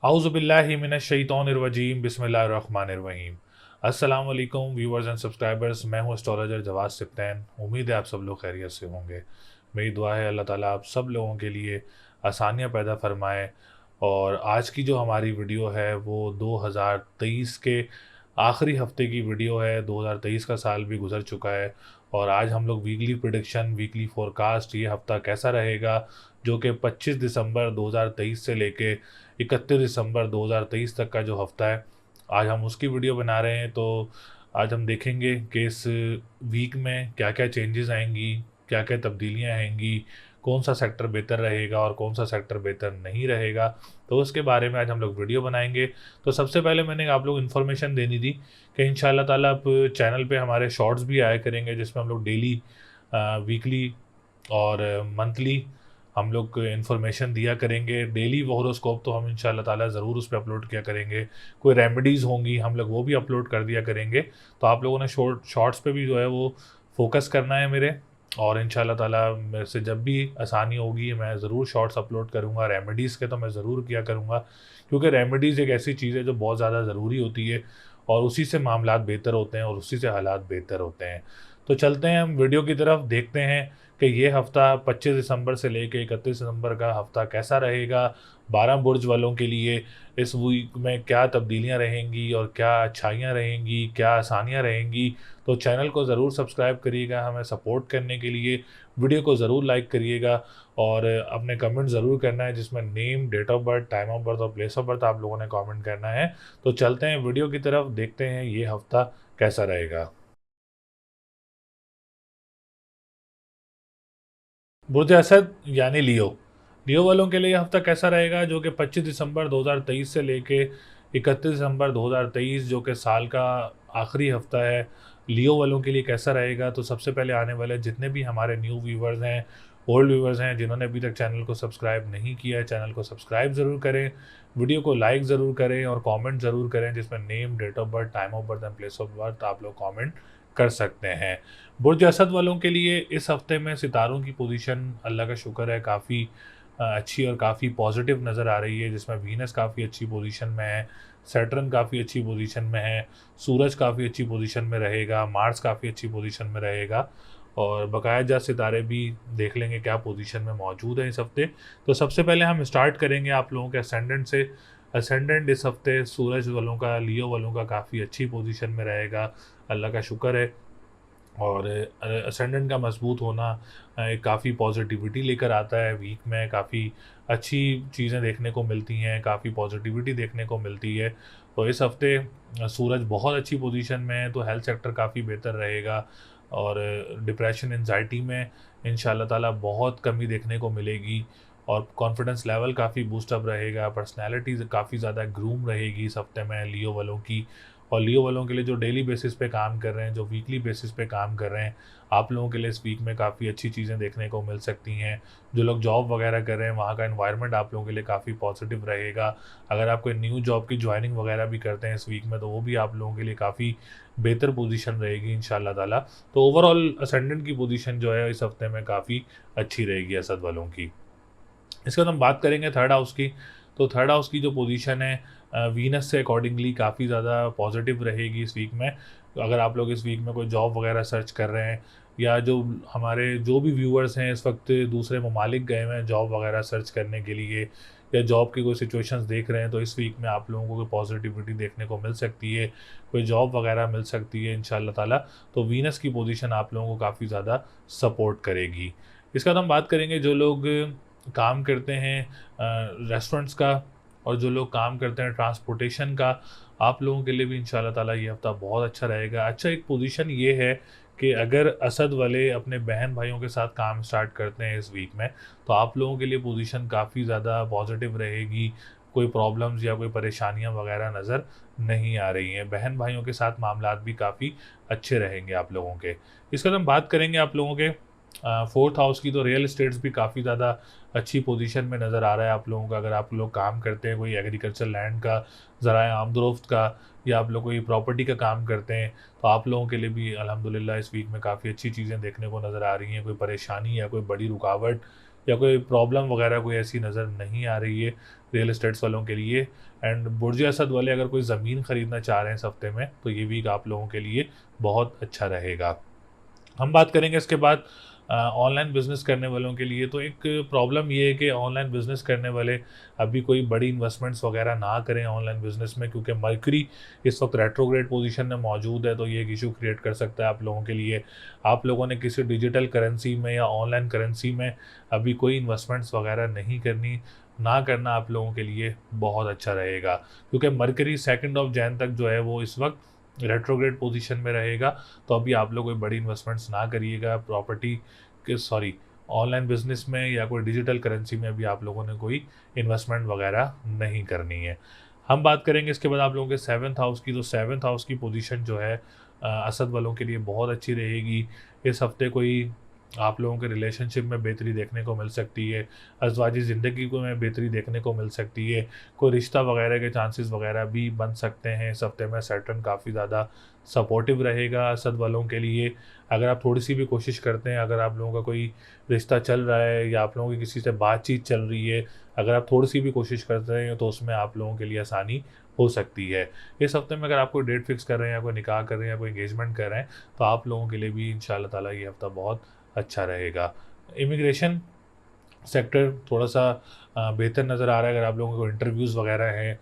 आउज़ुबिल्लाहि मिनश्शैतानिर्रजीम बिस्मिल्लाहिर्रहमानिर्रहीम। अस्सलाम वालेकुम व्यूअर्स एंड सब्सक्राइबर्स, मैं हूं एस्ट्रोलॉजर जवाद सिप्तैन। उम्मीद है आप सब लोग खैरियत से होंगे। मेरी दुआ है अल्लाह ताला आप सब लोगों के लिए आसानियां पैदा फरमाए। और आज की जो हमारी वीडियो है वो 2023 के आखिरी हफ्ते की वीडियो है। 2023 का साल भी गुजर चुका है और आज हम लोग वीकली प्रिडिक्शन, वीकली फोरकास्ट, ये हफ्ता कैसा रहेगा, जो कि 25 दिसंबर 2023 से लेके 31 दिसंबर 2023 तक का जो हफ्ता है, आज हम उसकी वीडियो बना रहे हैं। तो आज हम देखेंगे कि इस वीक में क्या क्या चेंजेस आएंगी, क्या क्या तब्दीलियां आएंगी, कौन सा सेक्टर बेहतर रहेगा और कौन सा सेक्टर बेहतर नहीं रहेगा। तो उसके बारे में आज हम लोग वीडियो बनाएंगे। तो सबसे पहले मैंने आप लोग इन्फॉर्मेशन देनी थी कि इंशाल्लाह ताला आप चैनल पे हमारे शॉर्ट्स भी आया करेंगे, जिसमें हम लोग डेली, वीकली और मंथली हम लोग इन्फॉर्मेशन दिया करेंगे। डेली वो होरोस्कोप तो हम इंशाल्लाह ताला ज़रूर उस पर अपलोड किया करेंगे। कोई रेमेडीज़ होंगी हम लोग वो भी अपलोड कर दिया करेंगे। तो आप लोगों ने शॉर्ट्स पे भी जो है वो फोकस करना है मेरे। और इंशाल्लाह ताला मेरे से जब भी आसानी होगी मैं ज़रूर शॉर्ट्स अपलोड करूँगा। रेमेडीज़ के तो मैं ज़रूर किया करूँगा, क्योंकि रेमेडीज़ एक ऐसी चीज़ है जो बहुत ज़्यादा ज़रूरी होती है और उसी से मामलात बेहतर होते हैं और उसी से हालात बेहतर होते हैं। तो चलते हैं हम वीडियो की तरफ, देखते हैं कि ये हफ़्ता 25 दिसंबर से लेके 31 दिसंबर का हफ़्ता कैसा रहेगा। 12 बुर्ज वालों के लिए इस वीक में क्या तब्दीलियां रहेंगी और क्या अच्छाइयां रहेंगी, क्या आसानियां रहेंगी। तो चैनल को ज़रूर सब्सक्राइब करिएगा हमें सपोर्ट करने के लिए। वीडियो को ज़रूर लाइक करिएगा और अपने कमेंट ज़रूर करना है, जिसमें name, date of birth, time of birth और प्लेस ऑफ बर्थ आप लोगों ने कमेंट करना है। तो चलते हैं वीडियो की तरफ, देखते हैं ये हफ़्ता कैसा रहेगा। बुर्ज असद यानी लियो, लियो वालों के लिए हफ्ता कैसा रहेगा, जो कि 25 दिसंबर 2023 से लेके 31 दिसंबर 2023 जो कि साल का आखिरी हफ्ता है, लियो वालों के लिए कैसा रहेगा। तो सबसे पहले आने वाले जितने भी हमारे न्यू व्यूवर्स हैं, ओल्ड व्यूवर्स हैं, जिन्होंने अभी तक चैनल को सब्सक्राइब नहीं किया है, चैनल को सब्सक्राइब ज़रूर करें, वीडियो को लाइक ज़रूर करें और कमेंट ज़रूर करें, जिसमें name, date of birth, time of birth and place of birth आप लोग कमेंट कर सकते हैं। बुर्ज असद वालों के लिए इस हफ्ते में सितारों की पोजीशन अल्लाह का शुक्र है काफ़ी अच्छी और काफ़ी पॉजिटिव नज़र आ रही है, जिसमें वीनस काफ़ी अच्छी पोजीशन में है, सैटर्न काफ़ी अच्छी पोजीशन में है, सूरज काफ़ी अच्छी पोजीशन में रहेगा, मार्स काफ़ी अच्छी पोजीशन में रहेगा और बकाया जात सितारे भी देख लेंगे क्या पोजीशन में मौजूद है इस हफ्ते। तो सबसे पहले हम स्टार्ट करेंगे आप लोगों के असेंडेंट से। असेंडेंट इस हफ्ते सूरज वालों का, लियो वालों का काफ़ी अच्छी पोजीशन में रहेगा, अल्लाह का शुक्र है। और असेंडेंट का मजबूत होना एक काफ़ी पॉजिटिविटी लेकर आता है। वीक में काफ़ी अच्छी चीज़ें देखने को मिलती हैं, काफ़ी पॉजिटिविटी देखने को मिलती है। तो इस हफ्ते सूरज बहुत अच्छी पोजीशन में है, तो हेल्थ सेक्टर काफ़ी बेहतर रहेगा और डिप्रेशन, एंजाइटी में इंशाल्लाह ताला बहुत कमी देखने को मिलेगी और कॉन्फिडेंस लेवल काफ़ी बूस्टअप रहेगा। पर्सनैलिटी काफ़ी ज़्यादा ग्रूम रहेगी इस हफ्ते में लियो वालों की। और लियो वालों के लिए जो डेली बेसिस पे काम कर रहे हैं, जो वीकली बेसिस पे काम कर रहे हैं, आप लोगों के लिए इस वीक में काफ़ी अच्छी चीज़ें देखने को मिल सकती हैं। जो लोग जॉब वगैरह कर रहे हैं, वहाँ का एनवायरनमेंट आप लोगों के लिए काफ़ी पॉजिटिव रहेगा। अगर आप कोई न्यू जॉब की ज्वाइनिंग वगैरह भी करते हैं इस वीक में, तो वो भी आप लोगों के लिए काफ़ी बेहतर पोजीशन रहेगी इंशाल्लाह ताला। तो ओवरऑल असेंडेंट की पोजीशन जो है इस हफ्ते में काफ़ी अच्छी रहेगी असद वालों की। इसके बाद हम बात करेंगे थर्ड हाउस की। तो थर्ड हाउस की जो पोजीशन है वीनस से अकॉर्डिंगली काफ़ी ज़्यादा पॉजिटिव रहेगी इस वीक में। तो अगर आप लोग इस वीक में कोई जॉब वगैरह सर्च कर रहे हैं, या जो हमारे जो भी व्यूअर्स हैं इस वक्त दूसरे ममालिक गए हुए हैं जॉब वगैरह सर्च करने के लिए, या जॉब की कोई सिचुएशंस देख रहे हैं, तो इस वीक में आप लोगों को कोई पॉजिटिविटी देखने को मिल सकती है, कोई जॉब वगैरह मिल सकती है इंशाल्लाह ताला। तो वीनस की पोजीशन आप लोगों को काफ़ी ज़्यादा सपोर्ट करेगी। इसके बाद हम बात करेंगे जो लोग काम करते हैं रेस्टोरेंट्स का, और जो लोग काम करते हैं ट्रांसपोर्टेशन का, आप लोगों के लिए भी इंशाल्लाह ताला ये हफ़्ता बहुत अच्छा रहेगा। अच्छा, एक पोजीशन ये है कि अगर असद वाले अपने बहन भाइयों के साथ काम स्टार्ट करते हैं इस वीक में, तो आप लोगों के लिए पोजीशन काफ़ी ज़्यादा पॉजिटिव रहेगी। कोई प्रॉब्लम्स या कोई परेशानियां वगैरह नज़र नहीं आ रही हैं। बहन भाइयों के साथ मामलात भी काफ़ी अच्छे रहेंगे आप लोगों के। इसके बाद हम बात करेंगे आप लोगों के फोर्थ हाउस की। तो रियल इस्टेट्स भी काफ़ी ज़्यादा अच्छी पोजीशन में नज़र आ रहा है आप लोगों का। अगर आप लोग काम करते हैं कोई एग्रीकल्चर लैंड का, ज़राए आमदोरफ्त का, या आप लोग कोई प्रॉपर्टी का काम करते हैं, तो आप लोगों के लिए भी अल्हम्दुलिल्लाह इस वीक में काफ़ी अच्छी चीज़ें देखने को नज़र आ रही हैं। कोई परेशानी या कोई बड़ी रुकावट या कोई प्रॉब्लम वगैरह कोई ऐसी नज़र नहीं आ रही है रियल एस्टेट्स वालों के लिए। एंड बुर्ज असद वाले अगर कोई ज़मीन ख़रीदना चाह रहे हैं इस हफ्ते में, तो ये वीक आप लोगों के लिए बहुत अच्छा रहेगा। हम बात करेंगे इसके बाद ऑनलाइन बिजनेस करने वालों के लिए। तो एक प्रॉब्लम ये है कि ऑनलाइन बिजनेस करने वाले अभी कोई बड़ी इन्वेस्टमेंट्स वगैरह ना करें ऑनलाइन बिजनेस में, क्योंकि मर्करी इस वक्त रेट्रोग्रेड पोजीशन में मौजूद है, तो ये एक इशू क्रिएट कर सकता है आप लोगों के लिए। आप लोगों ने किसी डिजिटल करेंसी में या ऑनलाइन करेंसी में अभी कोई इन्वेस्टमेंट्स वगैरह नहीं करनी, ना करना आप लोगों के लिए बहुत अच्छा रहेगा, क्योंकि मर्करी 2 तक जो है वो इस वक्त रेट्रोग्रेड पोजीशन में रहेगा। तो अभी आप लोग कोई बड़ी इन्वेस्टमेंट्स ना करिएगा प्रॉपर्टी के, सॉरी, ऑनलाइन बिजनेस में या कोई डिजिटल करेंसी में अभी आप लोगों ने कोई इन्वेस्टमेंट वगैरह नहीं करनी है। हम बात करेंगे इसके बाद आप लोगों के 7th हाउस की। तो 7th हाउस की पोजीशन जो है असद वालों के लिए बहुत अच्छी रहेगी। इस हफ्ते कोई आप लोगों के रिलेशनशिप में बेहतरी देखने को मिल सकती है, अज़वाजी ज़िंदगी को में बेहतरी देखने को मिल सकती है, कोई रिश्ता वगैरह के चांसेस वगैरह भी बन सकते हैं इस हफ्ते में। सैटर्न काफ़ी ज़्यादा सपोर्टिव रहेगा असद वालों के लिए। अगर आप थोड़ी सी भी कोशिश करते हैं, अगर आप लोगों का कोई रिश्ता चल रहा है या आप लोगों की किसी से बातचीत चल रही है, अगर आप थोड़ी सी भी कोशिश करते हैं तो उसमें आप लोगों के लिए आसानी हो सकती है। इस हफ्ते में अगर आप कोई डेट फिक्स कर रहे हैं या कोई निकाह कर रहे हैं या कोई एंगेजमेंट कर रहे हैं, तो आप लोगों के लिए भी इंशाल्लाह ताला ये हफ्ता बहुत अच्छा रहेगा। इमिग्रेशन सेक्टर थोड़ा सा बेहतर नज़र आ रहा है। अगर आप लोगों को इंटरव्यूज़ वगैरह हैं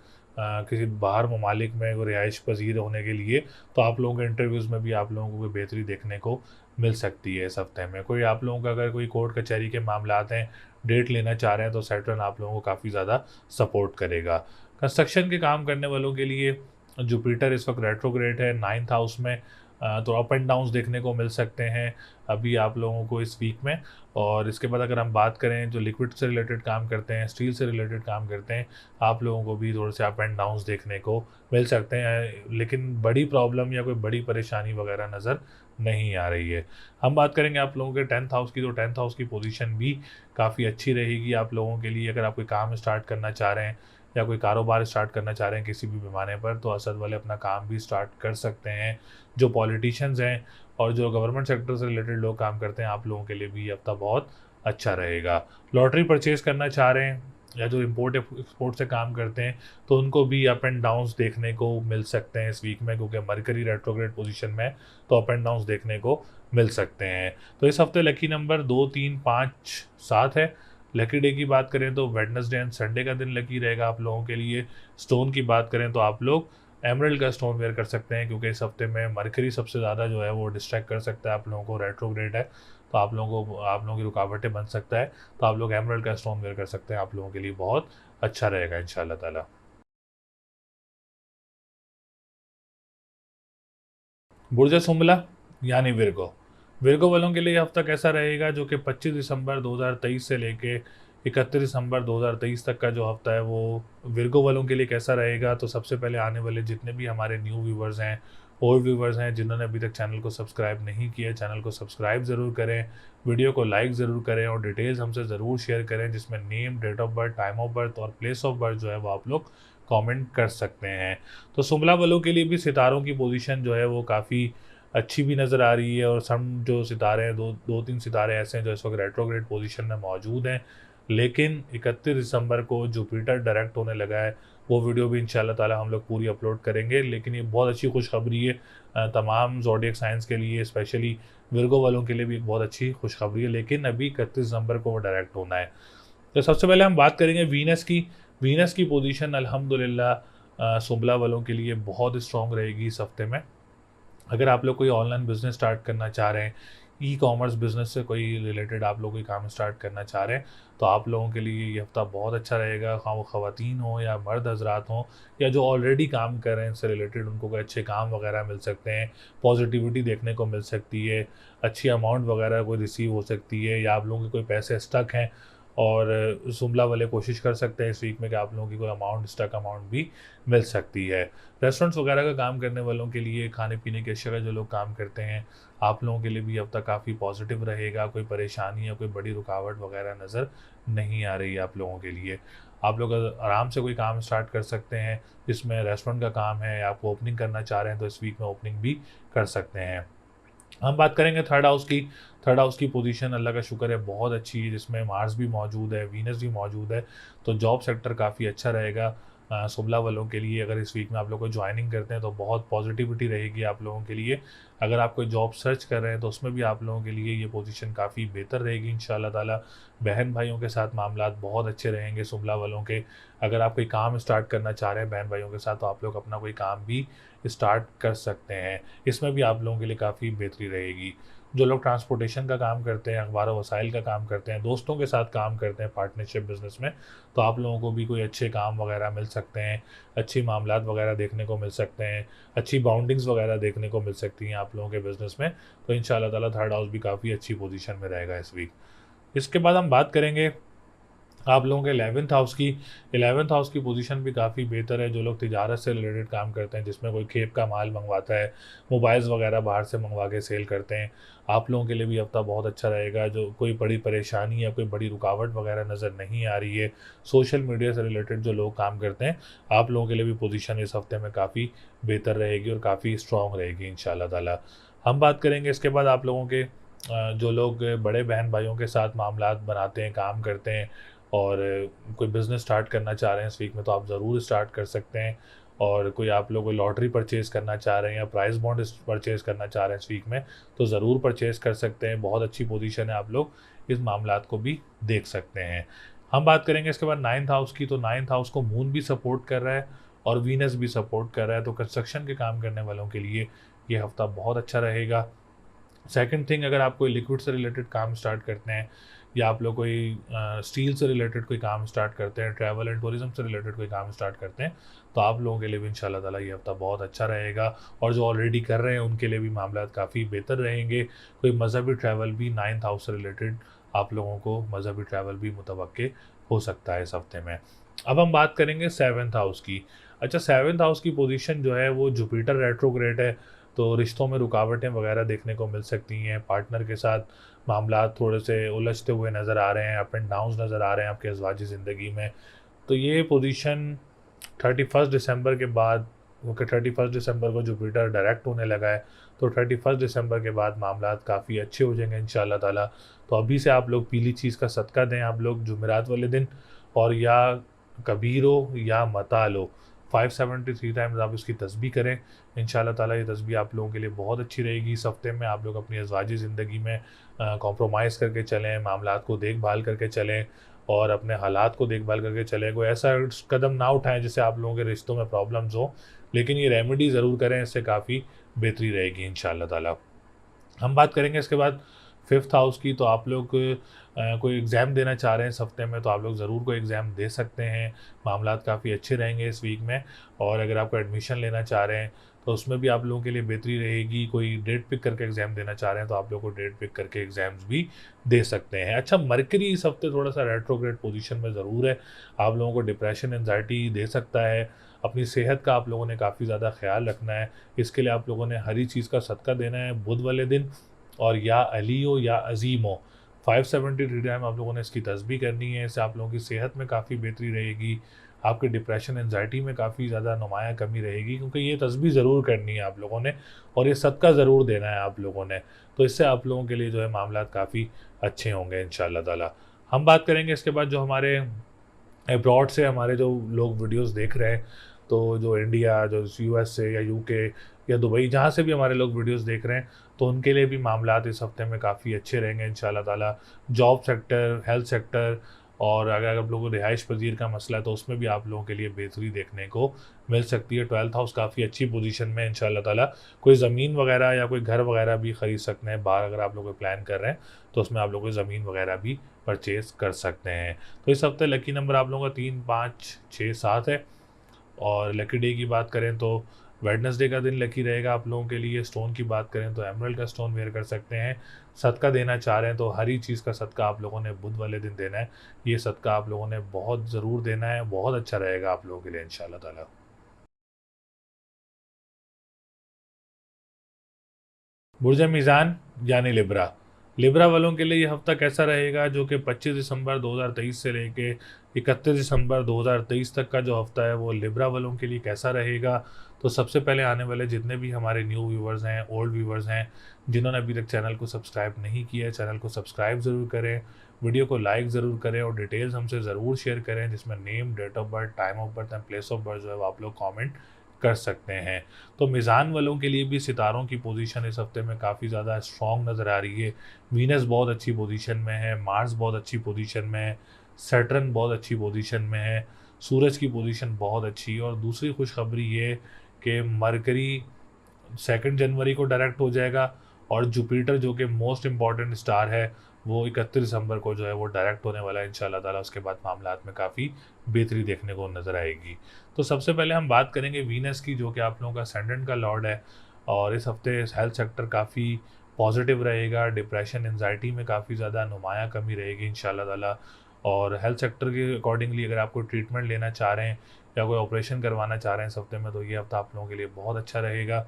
किसी बाहर ममालिक में वो रिहाइश पजीर होने के लिए, तो आप लोगों के इंटरव्यूज़ में भी आप लोगों को कोई बेहतरी देखने को मिल सकती है इस हफ्ते में। कोई आप लोगों का अगर कोई कोर्ट कचहरी के मामलात हैं, डेट लेना चाह रहे हैं, तो सैटर्न आप लोगों को काफ़ी ज़्यादा सपोर्ट करेगा। कंस्ट्रक्शन के काम करने वालों के लिए जुपिटर इस वक्त रेट्रोग्रेड है 9th हाउस में, तो अप एंड डाउन्स देखने को मिल सकते हैं अभी आप लोगों को इस वीक में। और इसके बाद अगर हम बात करें जो लिक्विड से रिलेटेड काम करते हैं, स्टील से रिलेटेड काम करते हैं, आप लोगों को भी थोड़े से अप एंड डाउन्स देखने को मिल सकते हैं, लेकिन बड़ी प्रॉब्लम या कोई बड़ी परेशानी वगैरह नज़र नहीं आ रही है। हम बात करेंगे आप लोगों के 10th हाउस की। तो 10th हाउस की पोजीशन भी काफ़ी अच्छी रहेगी आप लोगों के लिए। अगर आप कोई काम स्टार्ट करना चाह रहे हैं या कोई कारोबार स्टार्ट करना चाह रहे हैं किसी भी पैमाने पर, तो असद वाले अपना काम भी स्टार्ट कर सकते हैं। जो पॉलिटिशियंस हैं और जो गवर्नमेंट सेक्टर से रिलेटेड लोग काम करते हैं, आप लोगों के लिए भी ये हफ्ता बहुत अच्छा रहेगा। लॉटरी परचेज़ करना चाह रहे हैं या जो इम्पोर्ट एक्सपोर्ट से काम करते हैं, तो उनको भी अप एंड डाउन्स देखने को मिल सकते हैं इस वीक में, क्योंकि मरकरी रेट्रोग्रेड पोजीशन में, तो अप एंड डाउन्स देखने को मिल सकते हैं। तो इस हफ्ते लकी नंबर 2, 3, 5, 7 है। लकी डे की बात करें तो वेडनेसडे एंड संडे का दिन लकी रहेगा आप लोगों के लिए। स्टोन की बात करें तो आप लोग एमरल्ड का स्टोन वेयर कर सकते हैं, क्योंकि इस हफ्ते में मरकरी सबसे ज़्यादा जो है वो डिस्ट्रैक्ट कर सकता है आप लोगों को, रेट्रोग्रेड है, तो आप लोगों की रुकावटें बन सकता है। तो आप लोग एमरल्ड का स्टोन वेयर कर सकते हैं, आप लोगों के लिए बहुत अच्छा रहेगा इंशाल्लाह ताला। बुर्ज सुमला यानी विर्गो, विर्गो वालों के लिए ये हफ्ता कैसा रहेगा, जो कि 25 दिसंबर 2023 से लेके 31 दिसंबर 2023 तक का जो हफ्ता है वो विर्गो वालों के लिए कैसा रहेगा। तो सबसे पहले आने वाले जितने भी हमारे न्यू व्यूवर्स हैं, ओल्ड व्यूवर्स हैं, जिन्होंने अभी तक चैनल को सब्सक्राइब नहीं किया, चैनल को सब्सक्राइब ज़रूर करें, वीडियो को लाइक ज़रूर करें और डिटेल्स हमसे ज़रूर शेयर करें, जिसमें name, date of birth, time of birth और प्लेस ऑफ बर्थ जो है वो आप लोग कमेंट कर सकते हैं। तो सुमला वालों के लिए भी सितारों की पोजीशन जो है वो काफ़ी अच्छी भी नज़र आ रही है, और सम जो सितारे हैं, दो तीन सितारे ऐसे हैं जो इस वक्त रेट्रोग्रेड पोजीशन में मौजूद हैं। लेकिन 31 दिसंबर को जुपिटर डायरेक्ट होने लगा है, वो वीडियो भी इंशाल्लाह ताला हम लोग पूरी अपलोड करेंगे। लेकिन ये बहुत अच्छी खुशखबरी है तमाम ज़ोडिएक साइंस के लिए, स्पेशली विर्गो वालों के लिए भी एक बहुत अच्छी खुशखबरी है। लेकिन अभी 31 दिसंबर को वो डायरेक्ट होना है। तो सबसे पहले हम बात करेंगे वीनस की। वीनस की पोजीशन अल्हम्दुलिल्लाह सुमला वालों के लिए बहुत स्ट्रॉन्ग रहेगी इस हफ्ते में। अगर आप लोग कोई ऑनलाइन बिज़नेस स्टार्ट करना चाह रहे हैं, ई कॉमर्स बिज़नेस से कोई रिलेटेड आप लोग कोई काम स्टार्ट करना चाह रहे हैं, तो आप लोगों के लिए ये हफ्ता बहुत अच्छा रहेगा। हाँ, वो ख़वातीन हों या मर्द हजरात हों या जो ऑलरेडी काम कर रहे हैं इससे रिलेटेड, उनको कोई अच्छे काम वगैरह मिल सकते हैं, पॉजिटिविटी देखने को मिल सकती है, अच्छी अमाउंट वगैरह कोई रिसीव हो सकती है, या आप लोगों के कोई पैसे स्टक हैं और जुमला वाले कोशिश कर सकते हैं इस वीक में कि आप लोगों की कोई अमाउंट, स्टक अमाउंट भी मिल सकती है। रेस्टोरेंट्स वगैरह का काम करने वालों के लिए, खाने पीने के अशिया का जो लोग काम करते हैं, आप लोगों के लिए भी अब तक काफ़ी पॉजिटिव रहेगा। कोई परेशानी या कोई बड़ी रुकावट वगैरह नज़र नहीं आ रही है आप लोगों के लिए। आप लोग आराम से कोई काम स्टार्ट कर सकते हैं जिसमें रेस्टोरेंट का काम है, या आप ओपनिंग करना चाह रहे हैं तो इस वीक में ओपनिंग भी कर सकते हैं। हम बात करेंगे थर्ड हाउस की। थर्ड हाउस की पोजीशन अल्लाह का शुक्र है बहुत अच्छी है, जिसमें मार्स भी मौजूद है, वीनस भी मौजूद है। तो जॉब सेक्टर काफ़ी अच्छा रहेगा शुक्ला वालों के लिए। अगर इस वीक में आप लोग को ज्वाइनिंग करते हैं तो बहुत पॉजिटिविटी रहेगी आप लोगों के लिए। अगर आप कोई जॉब सर्च कर रहे हैं तो उसमें भी आप लोगों के लिए ये पोजीशन काफ़ी बेहतर रहेगी इंशाल्लाह ताला। बहन भाइयों के साथ मामलात बहुत अच्छे रहेंगे शुक्ला वालों के। अगर आप कोई काम स्टार्ट करना चाह रहे हैं बहन भाइयों के साथ तो आप लोग अपना कोई काम भी स्टार्ट कर सकते हैं। इसमें भी आप लोगों के लिए काफ़ी बेहतरी रहेगी। जो लोग ट्रांसपोर्टेशन का काम करते हैं, अखबार वसाइल का काम करते हैं, दोस्तों के साथ काम करते हैं पार्टनरशिप बिज़नेस में, तो आप लोगों को भी कोई अच्छे काम वगैरह मिल सकते हैं, अच्छी मामलात वगैरह देखने को मिल सकते हैं, अच्छी बाउंडिंग्स वगैरह देखने को मिल सकती हैं आप लोगों के बिज़नेस में। तो इंशाल्लाह ताला थर्ड हाउस भी काफ़ी अच्छी पोजीशन में रहेगा इस वीक। इसके बाद हम बात करेंगे आप लोगों के 11th हाउस की। 11th हाउस की पोजीशन भी काफ़ी बेहतर है। जो लोग तिजारत से रिलेटेड काम करते हैं, जिसमें कोई खेप का माल मंगवाता है, मोबाइल्स वगैरह बाहर से मंगवा के सेल करते हैं, आप लोगों के लिए भी हफ्ता बहुत अच्छा रहेगा। जो कोई बड़ी परेशानी या कोई बड़ी रुकावट वगैरह नज़र नहीं आ रही है, सोशल मीडिया से रिलेटेड जो लोग काम करते हैं, आप लोगों के लिए भी पोजीशन इस हफ्ते में काफ़ी बेहतर रहेगी और काफ़ी स्ट्रॉन्ग रहेगी इंशाल्लाह ताला। हम बात करेंगे इसके बाद आप लोगों के जो लोग बड़े बहन भाइयों के साथ मामलात बनाते हैं, काम करते हैं और कोई बिज़नेस स्टार्ट करना चाह रहे हैं इस वीक में तो आप ज़रूर स्टार्ट कर सकते हैं। और कोई आप लोग कोई लॉटरी परचेज़ करना चाह रहे हैं या प्राइज़ बॉन्ड परचेज़ करना चाह रहे हैं इस वीक में, तो ज़रूर परचेज़ कर सकते हैं। बहुत अच्छी पोजीशन है, आप लोग इस मामलात को भी देख सकते हैं। हम बात करेंगे इसके बाद 9th हाउस की। तो 9th हाउस को मून भी सपोर्ट कर रहा है और वीनस भी सपोर्ट कर रहा है। तो कंस्ट्रक्शन के काम करने वालों के लिए ये हफ़्ता बहुत अच्छा रहेगा। सेकंड थिंग, अगर आप कोई लिक्विड से रिलेटेड काम स्टार्ट करते हैं या आप लोग कोई स्टील से रिलेटेड कोई काम स्टार्ट करते हैं, ट्रैवल एंड टूरिज्म से रिलेटेड कोई काम स्टार्ट करते हैं, तो आप लोगों के लिए भी इंशाल्लाह ताला ये हफ्ता बहुत अच्छा रहेगा। और जो ऑलरेडी कर रहे हैं उनके लिए भी मामला काफ़ी बेहतर रहेंगे। कोई मजहबी ट्रैवल भी 9th हाउस से रिलेटेड आप लोगों को मजहबी ट्रैवल भी मुतवक्के हो सकता है इस हफ्ते में। अब हम बात करेंगे 7th हाउस की। अच्छा, 7th हाउस की पोजीशन जो है वो जुपिटर रेट्रोग्रेड है। तो रिश्तों में रुकावटें वगैरह देखने को मिल सकती हैं, पार्टनर के साथ मामला थोड़े से उलझते हुए नज़र आ रहे हैं, अप एंड डाउन्स नज़र आ रहे हैं आपके अज़वाजी ज़िंदगी में। तो ये पोजीशन 31 दिसंबर के बाद, क्योंकि 31 दिसंबर को जुपिटर डायरेक्ट होने लगा है, तो 31 दिसंबर के बाद मामलात काफ़ी अच्छे हो जाएंगे इंशाल्लाह ताला। तो अभी से आप लोग पीली चीज़ का सदका दें आप लोग जुमेरात वाले दिन, और या कबीरो या मता लो, 573 टाइम्स आप इसकी तस्बीह करें। इंशाल्लाह ताला ये तस्बीह आप लोगों के लिए बहुत अच्छी रहेगी। इस हफ्ते में आप लोग अपनी अज़वाजी ज़िंदगी में कॉम्प्रोमाइज़ करके चलें, मामलात को देखभाल करके चलें और अपने हालात को देखभाल करके चलें। कोई ऐसा कदम ना उठाएं जिससे आप लोगों के रिश्तों में प्रॉब्लम्स हो, लेकिन ये रेमेडी ज़रूर करें, इससे काफ़ी बेहतरी रहेगी इंशाल्लाह ताला। हम बात करेंगे इसके बाद 5th हाउस की। तो आप लोग कोई एग्ज़ाम देना चाह रहे हैं इस हफ्ते में तो आप लोग ज़रूर कोई एग्ज़ाम दे सकते हैं। मामलात काफ़ी अच्छे रहेंगे इस वीक में। और अगर आपको एडमिशन लेना चाह रहे हैं तो उसमें भी आप लोगों के लिए बेहतरी रहेगी। कोई डेट पिक करके एग्ज़ाम देना चाह रहे हैं तो आप लोग को डेट पिक करके एग्ज़ाम्स भी दे सकते हैं। अच्छा, मरकरी इस हफ्ते थोड़ा सा रेट्रोग्रेड पोजीशन में ज़रूर है, आप लोगों को डिप्रेशन एंजाइटी दे सकता है। अपनी सेहत का आप लोगों ने काफ़ी ज़्यादा ख्याल रखना है। इसके लिए आप लोगों ने हरी चीज़ का सदका देना है बुध वाले दिन, और या अली हो या अज़ीम हो, 573 टाइम आप लोगों ने इसकी तस्बीह करनी है। इससे आप लोगों की सेहत में काफ़ी बेहतरी रहेगी, आपके डिप्रेशन एंजाइटी में काफ़ी ज़्यादा नुमाया कमी रहेगी, क्योंकि ये तस्बीह ज़रूर करनी है आप लोगों ने और ये सदका ज़रूर देना है आप लोगों ने। तो इससे आप लोगों के लिए जो है मामला काफ़ी अच्छे होंगे इंशाल्लाह ताला। हम बात करेंगे इसके बाद जो हमारे अब्रॉड से हमारे जो लोग वीडियोस देख रहे हैं, तो जो इंडिया, जो यूएस से या यूके या दुबई, जहाँ से भी हमारे लोग वीडियोस देख रहे हैं, तो उनके लिए भी मामलात इस हफ्ते में काफ़ी अच्छे रहेंगे इंशाल्लाह ताला। जॉब सेक्टर, हेल्थ सेक्टर, और अगर आप लोगों को रिहाइश पजीर का मसला है तो उसमें भी आप लोगों के लिए बेहतरी देखने को मिल सकती है। 12th हाउस काफ़ी अच्छी पोजीशन में इंशाल्लाह ताला। कोई ज़मीन वगैरह या कोई घर वगैरह भी ख़रीद सकते हैं बाहर, अगर आप लोग प्लान कर रहे हैं तो उसमें आप लोग कोई ज़मीन वगैरह भी परचेज़ कर सकते हैं। तो इस हफ्ते लकी नंबर आप लोगों का 3, 5, 6, 7 है। और लकी डे की बात करें तो वेडनेसडे का दिन लकी रहेगा आप लोगों के लिए। स्टोन की बात करें तो एमरल्ड का स्टोन वेयर कर सकते हैं। सदका देना चाह रहे हैं तो हरी चीज़ का सदका आप लोगों ने बुध वाले दिन देना है। ये सदका आप लोगों ने बहुत ज़रूर देना है, बहुत अच्छा रहेगा आप लोगों के लिए इंशाल्लाह ताला। बुर्ज मीज़ान यानी लिब्रा। लिब्रा वालों के लिए ये हफ्ता कैसा रहेगा, जो कि 25 दिसंबर 2023 से लेके 31 दिसंबर 2023 तक का जो हफ्ता है वो लिब्रा वालों के लिए कैसा रहेगा। तो सबसे पहले आने वाले जितने भी हमारे न्यू व्यूवर्स हैं, ओल्ड व्यूवर्स हैं, जिन्होंने अभी तक चैनल को सब्सक्राइब नहीं किया है, चैनल को सब्सक्राइब ज़रूर करें, वीडियो को लाइक ज़रूर करें और डिटेल्स हमसे ज़रूर शेयर करें, जिसमें name, date of birth, time of birth and place of birth जो है वो आप लोग कमेंट कर सकते हैं। तो मीज़ान वालों के लिए भी सितारों की पोजीशन इस हफ्ते में काफ़ी ज़्यादा स्ट्रॉन्ग नज़र आ रही है। वीनस बहुत अच्छी पोजीशन में है, मार्स बहुत अच्छी पोजीशन में है, सैटर्न बहुत अच्छी पोजीशन में है, सूरज की पोजीशन बहुत अच्छी है। और दूसरी खुशखबरी ये कि मरकरी 2 जनवरी को डायरेक्ट हो जाएगा और जुपिटर जो कि मोस्ट इम्पॉर्टेंट स्टार है वो 31 दिसंबर को जो है वो डायरेक्ट होने वाला है इंशाल्लाह ताला। उसके बाद मामलात में काफ़ी बेहतरी देखने को नज़र आएगी। तो सबसे पहले हम बात करेंगे वीनस की, जो कि आप लोगों का असेंडेंट का लॉर्ड है। और इस हफ्ते हेल्थ सेक्टर काफ़ी पॉजिटिव रहेगा, डिप्रेशन एंजाइटी में काफ़ी ज़्यादा नुमाया कमी रहेगी इंशाल्लाह ताला। और हेल्थ सेक्टर के अकॉर्डिंगली अगर आपको ट्रीटमेंट लेना चाह रहे हैं या कोई ऑपरेशन करवाना चाह रहे हैं इस हफ्ते में, तो ये हफ्ता आप लोगों के लिए बहुत अच्छा रहेगा।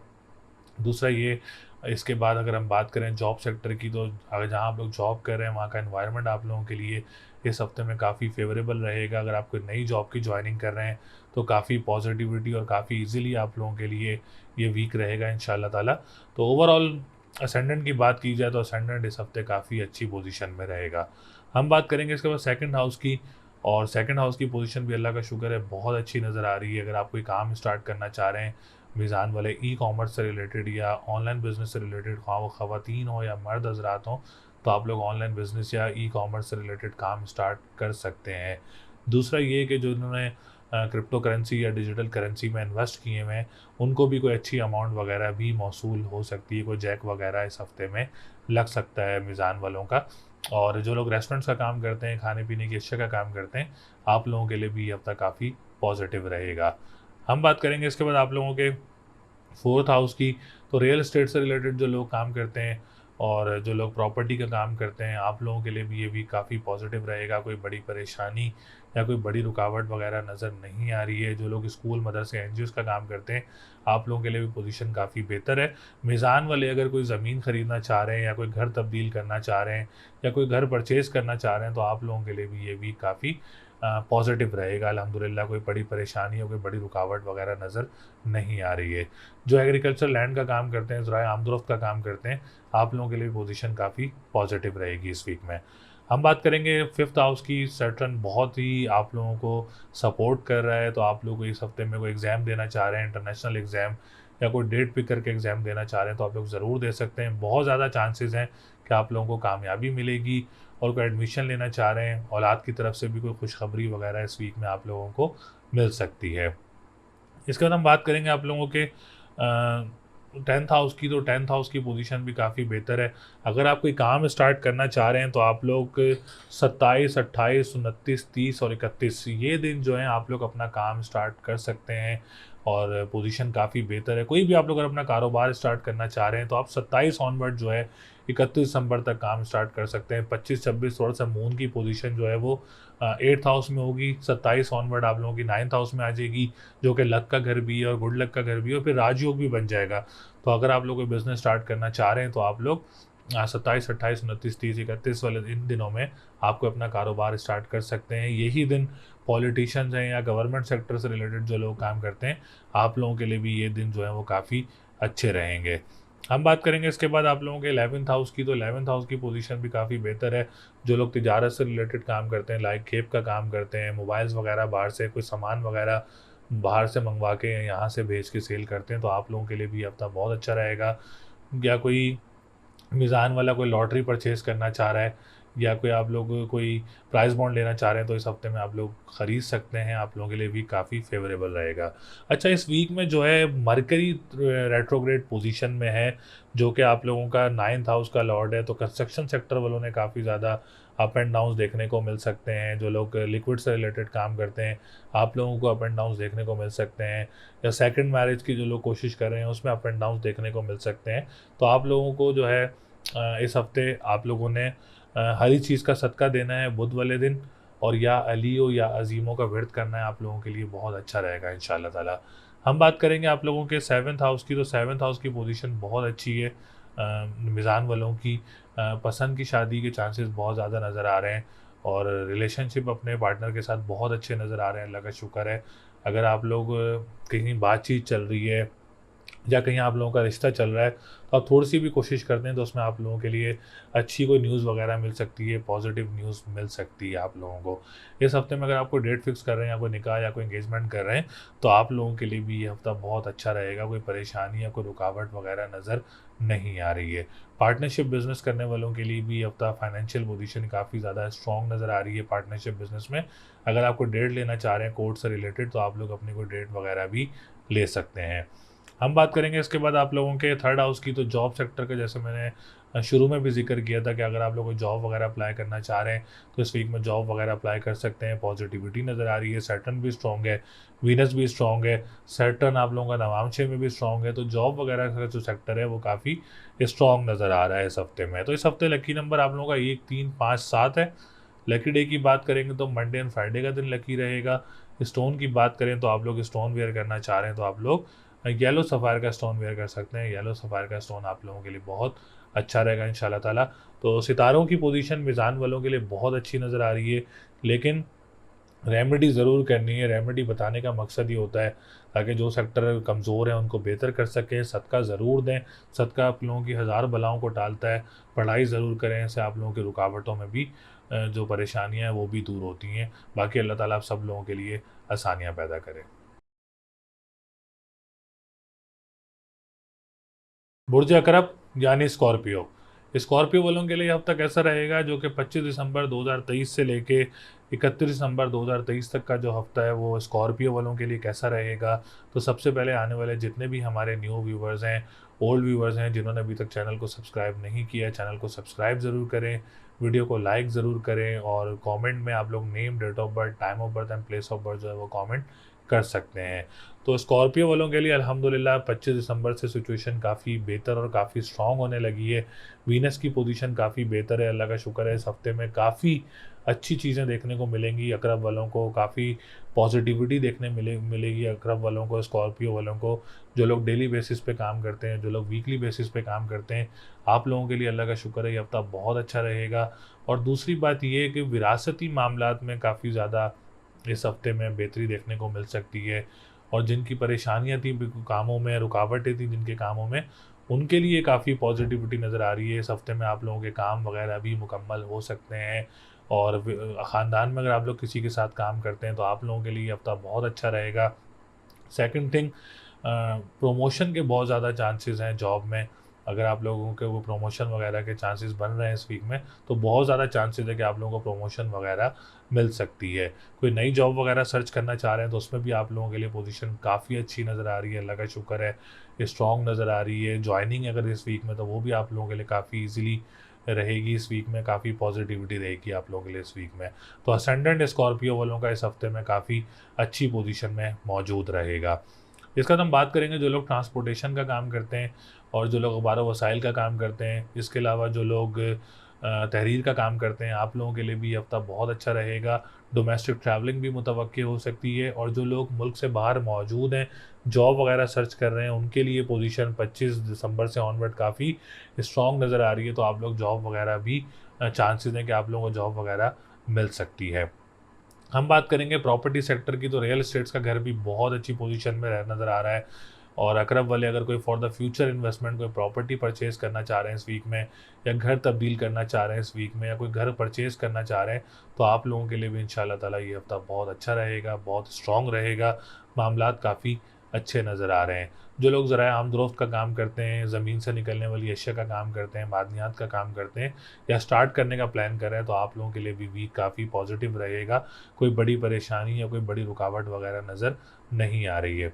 दूसरा ये, इसके बाद अगर हम बात करें जॉब सेक्टर की, तो अगर जहाँ आप लोग जॉब कर रहे हैं वहाँ का एनवायरनमेंट आप लोगों के लिए इस हफ्ते में काफ़ी फेवरेबल रहेगा। अगर आप कोई नई जॉब की ज्वाइनिंग कर रहे हैं तो काफ़ी पॉजिटिविटी और काफ़ी इजीली आप लोगों के लिए ये वीक रहेगा इंशाल्लाह ताला। तो ओवरऑल असेंडेंट की बात की जाए तो असेंडेंट इस हफ्ते काफ़ी अच्छी पोजीशन में रहेगा। हम बात करेंगे इसके बाद सेकंड हाउस की, और सेकंड हाउस की पोजीशन भी अल्लाह का शुक्र है बहुत अच्छी नज़र आ रही है। अगर आप कोई काम स्टार्ट करना चाह रहे हैं मीज़ान वाले, ई कॉमर्स से रिलेटेड या ऑनलाइन बिजनेस से रिलेटेड, ख़वाह वो ख़वातीन हो या मर्द हजरात हों, तो आप लोग ऑनलाइन बिजनेस या ई कॉमर्स से रिलेटेड काम स्टार्ट कर सकते हैं। दूसरा ये कि जो इन्होंने क्रिप्टो करेंसी या डिजिटल करेंसी में इन्वेस्ट किए हुए हैं उनको भी कोई अच्छी अमाउंट वगैरह भी मौसूल हो सकती है, कोई जैक वगैरह इस हफ्ते में लग सकता है मीज़ान वालों का। और जो लोग रेस्टोरेंट्स का काम करते हैं, खाने पीने की अशिया का काम करते हैं, आप लोगों के लिए भी ये हफ्ता काफ़ी पॉजिटिव रहेगा। हम बात करेंगे इसके बाद आप लोगों के फोर्थ हाउस की। तो रियल एस्टेट से रिलेटेड जो लोग काम करते हैं और जो लोग प्रॉपर्टी का काम करते हैं, आप लोगों के लिए भी ये भी काफ़ी पॉजिटिव रहेगा। कोई बड़ी परेशानी या कोई बड़ी रुकावट वगैरह नज़र नहीं आ रही है। जो लोग स्कूल, मदरसे, एनजीओस का काम करते हैं, आप लोगों के लिए भी पोजीशन काफ़ी बेहतर है। मीज़ान वाले अगर कोई ज़मीन ख़रीदना चाह रहे हैं या कोई घर तब्दील करना चाह रहे हैं या कोई घर परचेज़ करना चाह रहे हैं, तो आप लोगों के लिए भी ये भी काफ़ी पॉजिटिव रहेगा। अल्हम्दुलिल्लाह कोई बड़ी परेशानी या कोई बड़ी रुकावट वगैरह नज़र नहीं आ रही है। जो एग्रीकल्चर लैंड का काम करते हैं, ज़राए आमदोरफ़्त का काम करते हैं, आप लोगों के लिए पोजीशन काफ़ी पॉजिटिव रहेगी इस वीक में। हम बात करेंगे फिफ्थ हाउस की। सैटर्न बहुत ही आप लोगों को सपोर्ट कर रहा है, तो आप लोग इस हफ्ते में कोई एग्ज़ाम देना चाह रहे हैं, इंटरनेशनल एग्ज़ाम या कोई डेट पिक करके एग्ज़ाम देना चाह रहे हैं, तो आप लोग ज़रूर दे सकते हैं। बहुत ज़्यादा चांसेस हैं कि आप लोगों को कामयाबी मिलेगी। और कोई एडमिशन लेना चाह रहे हैं, औलाद की तरफ से भी कोई खुशखबरी वगैरह इस वीक में आप लोगों को मिल सकती है। इसके बाद हम बात करेंगे आप लोगों के 10th हाउस की। तो 10th हाउस की पोजीशन भी काफ़ी बेहतर है। अगर आप कोई काम स्टार्ट करना चाह रहे हैं तो आप लोग 27, 28, 29, 30 और 31 ये दिन जो हैं आप लोग अपना काम स्टार्ट कर सकते हैं और पोजीशन काफ़ी बेहतर है। कोई भी आप लोग अगर अपना कारोबार स्टार्ट करना चाह रहे हैं तो आप 27 ऑनवर्ड जो है 31 दिसंबर तक काम स्टार्ट कर सकते हैं। 25, 26 थोड़ा सा मून की पोजीशन जो है वो 8th हाउस में होगी। 27 ऑनवर्ड आप लोगों की 9th हाउस में आ जाएगी, जो कि लक का घर भी है और गुड लक का घर भी है और फिर राजयोग भी बन जाएगा। तो अगर आप लोग कोई बिज़नेस स्टार्ट करना चाह रहे हैं तो आप लोग 27, 28, 29, 30, 31 वाले इन दिनों में आपको अपना कारोबार स्टार्ट कर सकते हैं। यही दिन पॉलिटिशियंस हैं या गवर्नमेंट सेक्टर से रिलेटेड जो लोग काम करते हैं, आप लोगों के लिए भी ये दिन जो है वो काफ़ी अच्छे रहेंगे। हम बात करेंगे इसके बाद आप लोगों के 11th हाउस की। तो 11th हाउस की पोजीशन भी काफ़ी बेहतर है। जो लोग तिजारत से रिलेटेड काम करते हैं, लाइक खेप का काम करते हैं, मोबाइल्स वगैरह बाहर से कोई सामान वगैरह बाहर से मंगवा के यहाँ से भेज के सेल करते हैं, तो आप लोगों के लिए भी हफ्ता बहुत अच्छा रहेगा। या कोई मीज़ान वाला कोई लॉटरी परचेज़ करना चाह रहा है या कोई आप लोग कोई प्राइज़ बॉन्ड लेना चाह रहे हैं, तो इस हफ्ते में आप लोग ख़रीद सकते हैं। आप लोगों के लिए भी काफ़ी फेवरेबल रहेगा। अच्छा, इस वीक में जो है मरकरी रेट्रोग्रेड पोजीशन में है, जो कि आप लोगों का 9th हाउस का लॉर्ड है। तो कंस्ट्रक्शन सेक्टर वालों ने काफ़ी ज़्यादा अप एंड डाउन्स देखने को मिल सकते हैं। जो लोग लिक्विड से रिलेटेड काम करते हैं, आप लोगों को अप एंड डाउन्स देखने को मिल सकते हैं। या सेकंड मैरिज की जो लोग कोशिश कर रहे हैं उसमें अप एंड डाउन्स देखने को मिल सकते हैं। तो आप लोगों को जो है इस हफ्ते आप लोगों ने हरी चीज़ का सदका देना है बुध वाले दिन, और या अलियो या अजीमों का व्रत करना है। आप लोगों के लिए बहुत अच्छा रहेगा इंशाल्लाह ताला। हम बात करेंगे आप लोगों के 7th हाउस की। तो 7th हाउस की पोजीशन बहुत अच्छी है। मीज़ान वालों की पसंद की शादी के चांसेस बहुत ज़्यादा नज़र आ रहे हैं। और रिलेशनशिप अपने पार्टनर के साथ बहुत अच्छे नज़र आ रहे हैं, अल्लाह का शुक्र है। अगर आप लोग कहीं बातचीत चल रही है या कहीं आप लोगों का रिश्ता चल रहा है, तो आप थोड़ी-सी भी कोशिश करते हैं तो उसमें आप लोगों के लिए अच्छी कोई न्यूज़ वगैरह मिल सकती है, पॉज़िटिव न्यूज़ मिल सकती है आप लोगों को। इस हफ़्ते में अगर आप कोई डेट फ़िक्स कर रहे हैं या कोई निकाह या कोई एंगेजमेंट कर रहे हैं, तो आप लोगों के लिए भी ये हफ़्ता बहुत अच्छा रहेगा, कोई परेशानी या कोई रुकावट वगैरह नज़र नहीं आ रही है। पार्टनरशिप बिज़नेस करने वालों के लिए भी ये हफ़्ता फाइनेंशियल पोज़ीशन काफ़ी ज़्यादा स्ट्रॉन्ग नज़र आ रही है पार्टनरशिप बिज़नेस में। अगर आप कोई डेट लेना चाह रहे हैं कोर्ट से रिलेटेड, तो आप लोग अपनी कोई डेट वगैरह भी ले सकते हैं। हम बात करेंगे इसके बाद आप लोगों के थर्ड हाउस की, तो जॉब सेक्टर का जैसे मैंने शुरू में भी ज़िक्र किया था कि अगर आप लोग कोई जॉब वगैरह अप्लाई करना चाह रहे हैं, तो इस वीक में जॉब वगैरह अप्लाई कर सकते हैं। पॉजिटिविटी नज़र आ रही है, सैटर्न भी स्ट्रॉन्ग है, वीनस भी स्ट्रॉन्ग है, सैटर्न आप लोगों का नवांशे में भी स्ट्रॉन्ग है, तो जॉब वगैरह का जो सेक्टर है वो काफ़ी स्ट्रॉन्ग नज़र आ रहा है इस हफ्ते में। तो इस हफ्ते लकी नंबर आप लोगों का 1, 3, 5, 7 है। लकी डे की बात करेंगे तो मंडे एंड फ्राइडे का दिन लकी रहेगा। स्टोन की बात करें तो आप लोग स्टोन वेयर करना चाह रहे हैं, तो आप लोग येलो सफ़ायर का स्टोन वेयर कर सकते हैं। येलो सफ़ायर का स्टोन आप लोगों के लिए बहुत अच्छा रहेगा इंशाल्लाह ताला। तो सितारों की पोजीशन मीज़ान वालों के लिए बहुत अच्छी नज़र आ रही है, लेकिन रेमेडी ज़रूर करनी है। रेमेडी बताने का मकसद ये होता है ताकि जो सेक्टर कमज़ोर हैं उनको बेहतर कर सकें। सदका ज़रूर दें, सदका आप लोगों की हज़ार बलाओं को टालता है। पढ़ाई ज़रूर करें, इससे आप लोगों की रुकावटों में भी जो परेशानियाँ हैं वो भी दूर होती हैं। बाकी अल्लाह ताला आप सब लोगों के लिए आसानियाँ पैदा करे। बुर्ज अकरब यानी स्कॉर्पियो। स्कॉर्पियो वालों के लिए अब तक ऐसा रहेगा जो कि 25 दिसंबर 2023 से लेके 31 दिसंबर 2023 तक का जो हफ्ता है वो स्कॉर्पियो वालों के लिए कैसा रहेगा। तो सबसे पहले आने वाले जितने भी हमारे न्यू व्यूवर्स हैं, ओल्ड व्यूवर्स हैं, जिन्होंने अभी तक चैनल को सब्सक्राइब नहीं किया है, चैनल को सब्सक्राइब ज़रूर करें, वीडियो को लाइक ज़रूर करें और कमेंट में आप लोग name, date of birth, time of birth and place of birth जो है वो कमेंट कर सकते हैं। तो स्कॉर्पियो वालों के लिए अल्हम्दुलिल्लाह 25 दिसंबर से सिचुएशन काफ़ी बेहतर और काफ़ी स्ट्रॉन्ग होने लगी है। वीनस की पोजीशन काफ़ी बेहतर है, अल्लाह का शुक्र है। इस हफ्ते में काफ़ी अच्छी चीज़ें देखने को मिलेंगी अकरब वालों को, काफ़ी पॉजिटिविटी देखने मिलेगी अकरब वालों को, स्कॉर्पियो वालों को। जो लोग डेली बेसिस पे काम करते हैं, जो लोग वीकली बेसिस पे काम करते हैं, आप लोगों के लिए अल्लाह का शुक्र है ये हफ्ता बहुत अच्छा रहेगा। और दूसरी बात ये है कि विरासती मामलात में काफ़ी ज़्यादा इस हफ्ते में बेहतरी देखने को मिल सकती है। और जिनकी परेशानियाँ थी कामों में, रुकावटें थी जिनके कामों में, उनके लिए काफ़ी पॉजिटिविटी नज़र आ रही है। इस हफ्ते में आप लोगों के काम वगैरह भी मुकम्मल हो सकते हैं। और ख़ानदान में अगर आप लोग किसी के साथ काम करते हैं तो आप लोगों के लिए ये हफ्ता बहुत अच्छा रहेगा। सेकंड थिंग, प्रमोशन के बहुत ज़्यादा चांसेस हैं जॉब में। अगर आप लोगों के वो प्रमोशन वगैरह के चांसेस बन रहे हैं इस वीक में, तो बहुत ज़्यादा चांसेस है कि आप लोगों को प्रमोशन वगैरह मिल सकती है। कोई नई जॉब वगैरह सर्च करना चाह रहे हैं तो उसमें भी आप लोगों के लिए पोजीशन काफ़ी अच्छी नज़र आ रही है, अल्लाह का शुक्र है, ये स्ट्रॉन्ग नज़र आ रही है। जॉइनिंग अगर इस वीक में, तो वो भी आप लोगों के लिए काफ़ी ईज़िली रहेगी इस वीक में, काफ़ी पॉजिटिविटी रहेगी आप लोगों के लिए इस वीक में। तो असेंडेंट स्कॉर्पियो वालों का इस हफ्ते में काफ़ी अच्छी पोजीशन में मौजूद रहेगा। इसके बाद हम बात करेंगे जो लोग ट्रांसपोर्टेशन का काम करते हैं और जो लोग अखबार वसाइल का काम करते हैं, इसके अलावा जो लोग तहरीर का काम करते हैं, आप लोगों के लिए भी ये हफ्ता बहुत अच्छा रहेगा। डोमेस्टिक ट्रैवलिंग भी मुतवक्की हो सकती है। और जो लोग मुल्क से बाहर मौजूद हैं, जॉब वगैरह सर्च कर रहे हैं, उनके लिए पोजीशन 25 दिसंबर से ऑनवर्ड काफ़ी स्ट्रॉन्ग नज़र आ रही है। तो आप लोग जॉब वगैरह भी चांसेस हैं कि आप लोगों को जॉब वगैरह मिल सकती है। हम बात करेंगे प्रॉपर्टी सेक्टर की, तो रियल एस्टेट्स का घर भी बहुत अच्छी पोजीशन में नज़र आ रहा है। और अकरब वाले अगर कोई फॉर द फ्यूचर इन्वेस्टमेंट कोई प्रॉपर्टी परचेज़ करना चाह रहे हैं इस वीक में, या घर तब्दील करना चाह रहे हैं इस वीक में, या कोई घर परचेज़ करना चाह रहे हैं, तो आप लोगों के लिए भी इंशाल्लाह ताला ये हफ्ता बहुत अच्छा रहेगा, बहुत स्ट्रॉन्ग रहेगा। मामलात काफ़ी अच्छे नज़र आ रहे हैं। जो लोग ज़राए आमदोरफ़्त का काम करते हैं, ज़मीन से निकलने वाली अशिया का काम करते हैं, मादनियात का काम करते हैं, या स्टार्ट करने का प्लान कर रहे हैं, तो आप लोगों के लिए भी वीक काफ़ी पॉजिटिव रहेगा। कोई बड़ी परेशानी या कोई बड़ी रुकावट वगैरह नज़र नहीं आ रही है।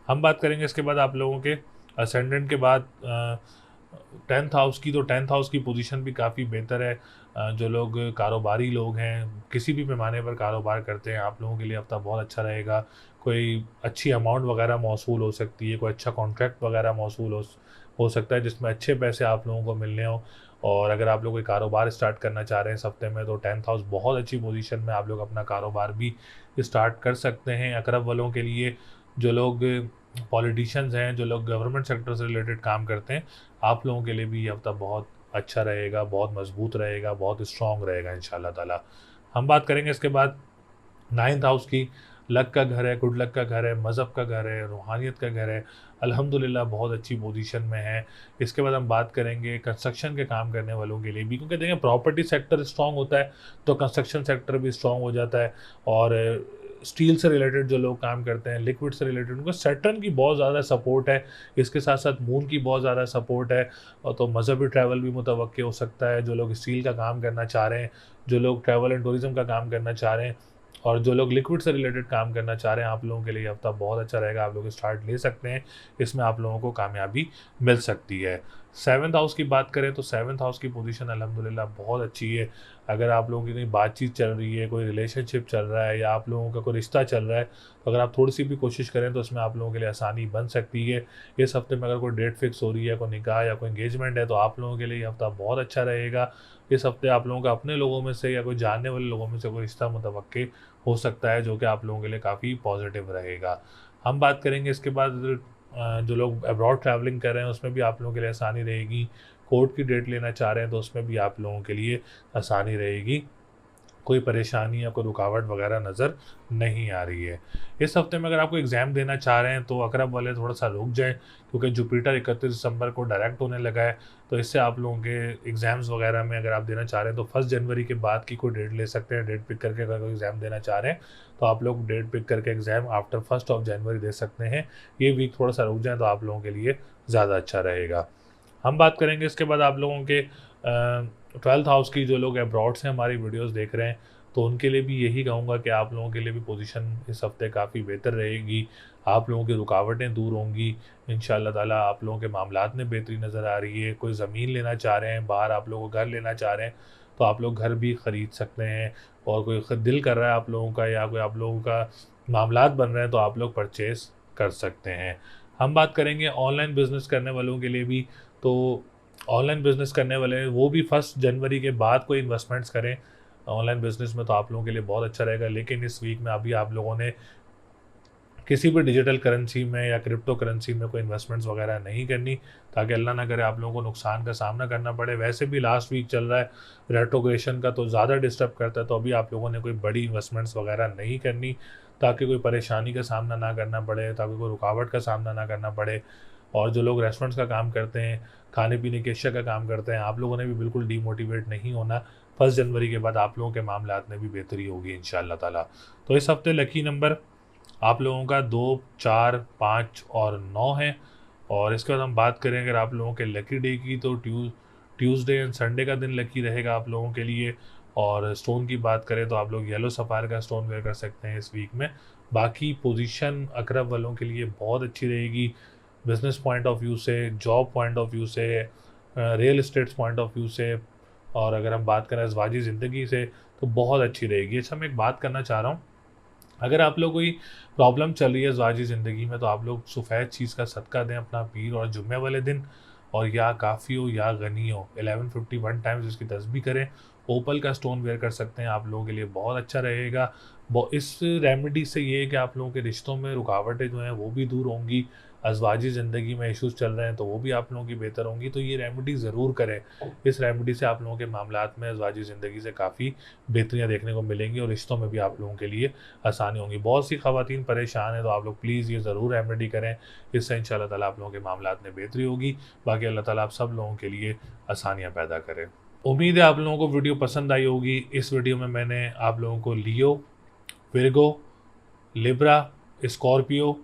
हम बात करेंगे इसके बाद आप लोगों के असेंडेंट के बाद 10th हाउस की, तो 10th हाउस की पोजीशन भी काफ़ी बेहतर है। जो लोग कारोबारी लोग हैं, किसी भी पैमाने पर कारोबार करते हैं, आप लोगों के लिए हफ्ता बहुत अच्छा रहेगा। कोई अच्छी अमाउंट वगैरह मौसूल हो सकती है, कोई अच्छा कॉन्ट्रैक्ट वगैरह मौसूल हो सकता है जिसमें अच्छे पैसे आप लोगों को मिलने हों। और अगर आप लोग कोई कारोबार स्टार्ट करना चाह रहे हैं इस हफ्ते में, तो 10th हाउस बहुत अच्छी पोजीशन में, आप लोग अपना कारोबार भी स्टार्ट कर सकते हैं। अकरब वालों के लिए, जो लोग पॉलिटिशियंस हैं, जो लोग गवर्नमेंट सेक्टर से रिलेटेड काम करते हैं, आप लोगों के लिए भी ये हफ्ता बहुत अच्छा रहेगा, बहुत मजबूत रहेगा, बहुत स्ट्रॉन्ग रहेगा इंशाल्लाह ताला। हम बात करेंगे इसके बाद 9th हाउस की। लक का घर है, गुड लक का घर है, मज़हब का घर है, रूहानियत का घर है। अल्हम्दुलिल्लाह बहुत अच्छी पोजीशन में है। इसके बाद हम बात करेंगे कंस्ट्रक्शन के काम करने वालों के लिए भी, क्योंकि देखिए प्रॉपर्टी सेक्टर स्ट्रांग होता है तो कंस्ट्रक्शन सेक्टर भी स्ट्रांग हो जाता है। और स्टील से रिलेटेड जो लोग काम करते हैं, लिक्विड से रिलेटेड, उनको सैटर्न की बहुत ज़्यादा सपोर्ट है। इसके साथ साथ मून की बहुत ज़्यादा सपोर्ट है। और तो मज़हबी ट्रैवल भी मुतवक्के हो सकता है। जो लोग स्टील का काम करना चाह रहे हैं, जो लोग ट्रैवल एंड टूरिज़्म का काम करना चाह रहे हैं, और जो लोग लिक्विड से रिलेटेड काम करना चाह रहे हैं, आप लोगों के लिए ये हफ्ता बहुत अच्छा रहेगा। आप लोग स्टार्ट ले सकते हैं, इसमें आप लोगों को कामयाबी मिल सकती है। 7th हाउस की बात करें तो 7th हाउस की पोजीशन अल्हम्दुलिल्लाह बहुत अच्छी है। अगर आप लोगों की कोई बातचीत चल रही है, कोई रिलेशनशिप चल रहा है, या आप लोगों का कोई रिश्ता चल रहा है, तो अगर आप थोड़ी सी भी कोशिश करें तो उसमें आप लोगों के लिए आसानी बन सकती है। इस हफ्ते में अगर कोई डेट फिक्स हो रही है, कोई निकाह या कोई एंगेजमेंट है, तो आप लोगों के लिए ये हफ्ता बहुत अच्छा रहेगा। इस हफ्ते आप लोगों का अपने लोगों में से या कोई जानने वाले लोगों में से कोई रिश्ता मुतवक्के हो सकता है, जो कि आप लोगों के लिए काफ़ी पॉजिटिव रहेगा। हम बात करेंगे इसके बाद जो लोग अब्रॉड ट्रैवलिंग कर रहे हैं, उसमें भी आप लोगों के लिए आसानी रहेगी। कोर्ट की डेट लेना चाह रहे हैं तो उसमें भी आप लोगों के लिए आसानी रहेगी। कोई परेशानी या कोई रुकावट वगैरह नज़र नहीं आ रही है। इस हफ्ते में अगर आपको एग्ज़ाम देना चाह रहे हैं तो अकरब वाले थोड़ा सा रुक जाएँ, क्योंकि जुपिटर 31 दिसंबर को डायरेक्ट होने लगा है। तो इससे आप लोगों के एग्ज़ाम्स वगैरह में अगर आप देना चाह रहे हैं तो 1 जनवरी के बाद की कोई डेट ले सकते हैं। डेट पिक करके अगर कोई एग्ज़ाम देना चाह रहे हैं तो आप लोग डेट पिक करके एग्ज़ाम आफ्टर 1 जनवरी दे सकते हैं। ये वीक थोड़ा सा रुक जाए तो आप लोगों के लिए ज़्यादा अच्छा रहेगा। हम बात करेंगे इसके बाद आप लोगों के 12th हाउस की। जो लोग अब्रॉड से हमारी वीडियोस देख रहे हैं तो उनके लिए भी यही कहूँगा कि आप लोगों के लिए भी पोजीशन इस हफ्ते काफ़ी बेहतर रहेगी। आप लोगों की रुकावटें दूर होंगी इंशाअल्लाह ताला। आप लोगों के मामलात में बेहतरी नज़र आ रही है। कोई ज़मीन लेना चाह रहे हैं, बाहर आप लोगों को घर लेना चाह रहे हैं, तो आप लोग घर भी ख़रीद सकते हैं। और कोई दिल कर रहा है आप लोगों का, या कोई आप लोगों का मामलात बन रहे हैं, तो आप लोग परचेज़ कर सकते हैं। हम बात करेंगे ऑनलाइन बिज़नेस करने वालों के लिए भी। तो ऑनलाइन बिज़नेस करने वाले वो भी 1 जनवरी के बाद कोई इन्वेस्टमेंट्स करें ऑनलाइन बिज़नेस में, तो आप लोगों के लिए बहुत अच्छा रहेगा। लेकिन इस वीक में अभी आप लोगों ने किसी भी डिजिटल करेंसी में या क्रिप्टो करेंसी में कोई इन्वेस्टमेंट्स वगैरह नहीं करनी, ताकि अल्लाह ना करे आप लोगों को नुकसान का सामना करना पड़े। वैसे भी लास्ट वीक चल रहा है रेट्रोग्रेशन का, तो ज़्यादा डिस्टर्ब करता है। तो अभी आप लोगों ने कोई बड़ी इन्वेस्टमेंट्स वगैरह नहीं करनी, ताकि कोई परेशानी का सामना ना करना पड़े, ताकि कोई रुकावट का सामना ना करना पड़े। और जो लोग रेस्टोरेंट्स का काम करते हैं, खाने पीने के अशिया का काम करते हैं, आप लोगों ने भी बिल्कुल डीमोटिवेट नहीं होना। 1 जनवरी के बाद आप लोगों के मामलात में भी बेहतरी होगी इंशाअल्लाह ताला। तो इस हफ्ते लकी नंबर आप लोगों का 2, 4, 5 और 9 है। और इसके बाद हम बात करें अगर आप लोगों के लकी डे की, तो ट्यूसडे एंड संडे का दिन लकी रहेगा आप लोगों के लिए। और स्टोन की बात करें तो आप लोग येलो सफ़ायर का स्टोन वेयर कर सकते हैं इस वीक में। बाकी पोजीशन अकरब वालों के लिए बहुत अच्छी रहेगी, बिज़नेस पॉइंट ऑफ व्यू से, जॉब पॉइंट ऑफ व्यू से, real estates point of view से। और अगर हम बात करें अज़वाजी ज़िंदगी से तो बहुत अच्छी रहेगी। अच्छा, मैं एक बात करना चाह रहा हूँ, अगर आप लोग कोई प्रॉब्लम चल रही है ज़वाजी ज़िंदगी में, तो आप लोग सफ़ेद चीज़ का सदका दें अपना पीर और जुम्मे वाले दिन। और या काफ़ी हो या गनी हो 1151 टाइम्स इसकी तस्बीह करें। ओपल का स्टोन वेयर कर सकते हैं, आप लोगों के लिए बहुत अच्छा रहेगा। इस रेमेडी से ये है कि आप लोगों के रिश्तों में रुकावटें जो हैं वो भी दूर होंगी। अज़वाजी ज़िंदगी में इश्यूज़ चल रहे हैं तो वो भी आप लोगों की बेहतर होंगी। तो ये रेमेडी ज़रूर करें। इस रेमेडी से आप लोगों के मामलात में अज़वाजी ज़िंदगी से काफ़ी बेहतरियाँ देखने को मिलेंगी, और रिश्तों में भी आप लोगों के लिए आसानी होंगी। बहुत सी ख़वातीन परेशान हैं, तो आप लोग प्लीज़ ये ज़रूर रेमेडी करें। इससे इंशाअल्लाह ताला आप लोगों के मामलात में बेहतरी होगी। बाकी अल्लाह ताला आप सब लोगों के लिए आसानियाँ पैदा करें। उम्मीद है आप लोगों को वीडियो पसंद आई होगी। इस वीडियो में मैंने आप लोगों को लियो, विर्गो, लिब्रा, स्कॉर्पियो,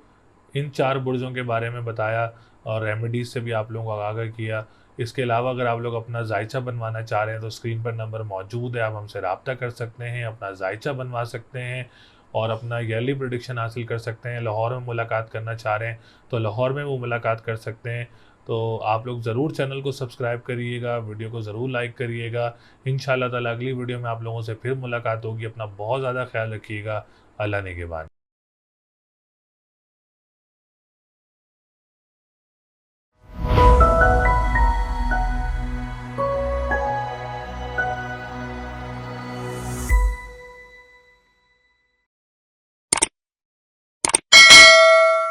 इन 4 बुर्जों के बारे में बताया, और रेमेडीज़ से भी आप लोगों को आगाह किया। इसके अलावा अगर आप लोग अपना जायचा बनवाना चाह रहे हैं तो स्क्रीन पर नंबर मौजूद है, आप हमसे रब्ता कर सकते हैं, अपना जायचा बनवा सकते हैं और अपना ईयरली प्रेडिक्शन हासिल कर सकते हैं। लाहौर में मुलाकात करना चाह रहे हैं तो लाहौर में वो मुलाकात कर सकते हैं। तो आप लोग ज़रूर चैनल को सब्सक्राइब करिएगा, वीडियो को ज़रूर लाइक करिएगा। इंशाअल्लाह ताला अगली वीडियो में आप लोगों से फिर मुलाकात होगी। अपना बहुत ज़्यादा ख्याल रखिएगा। अल्लाह निगहबान।